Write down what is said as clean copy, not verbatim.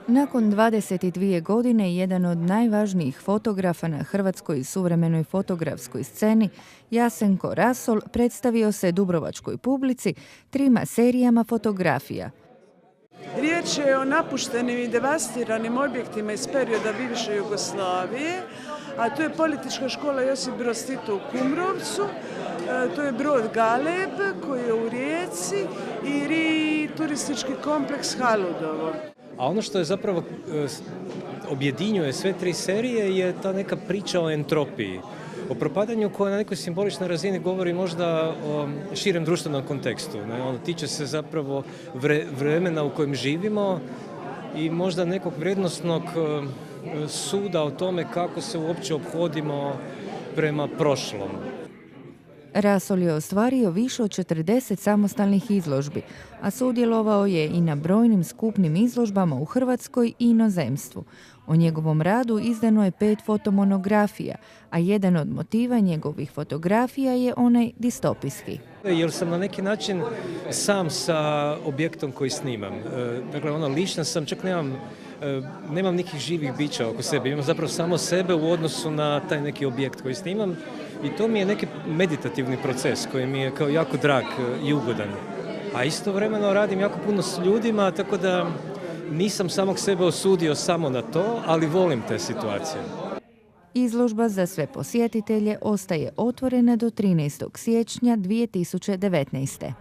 Nakon 22 godine, jedan od najvažnijih fotografa na hrvatskoj suvremenoj fotografskoj sceni, Jasenko Rasol, predstavio se dubrovačkoj publici 3 serijama fotografija. Riječ je o napuštenim i devastiranim objektima iz perioda bivše Jugoslavije, a to je politička škola Josip Broz Tito u Kumrovcu, to je Brod Galeb koji je u Rijeci i turistički kompleks Haludovo. A ono što je zapravo objedinjuje sve 3 serije je ta neka priča o entropiji, o propadanju koja na nekoj simboličnoj razini govori možda o širem društvenom kontekstu. Ono tiče se zapravo vremena u kojem živimo i možda nekog vrijednosnog suda o tome kako se uopće ophodimo prema prošlom. Rasol je ostvario više od 40 samostalnih izložbi, a sudjelovao je i na brojnim skupnim izložbama u Hrvatskoj i inozemstvu. O njegovom radu izdano je 5 fotomonografija, a jedan od motiva njegovih fotografija je onaj distopijski. Jer sam na neki način sam sa objektom koji snimam. Dakle, ličan sam, čak nemam nekih živih bića oko sebe. Imam zapravo samo sebe u odnosu na taj neki objekt koji snimam. I to mi je neki meditativni proces koji mi je kao jako drag i ugodan. A istovremeno radim jako puno s ljudima, tako da nisam samog sebe osudio samo na to, ali volim te situacije. Izložba za sve posjetitelje ostaje otvorena do 13. siječnja 2019.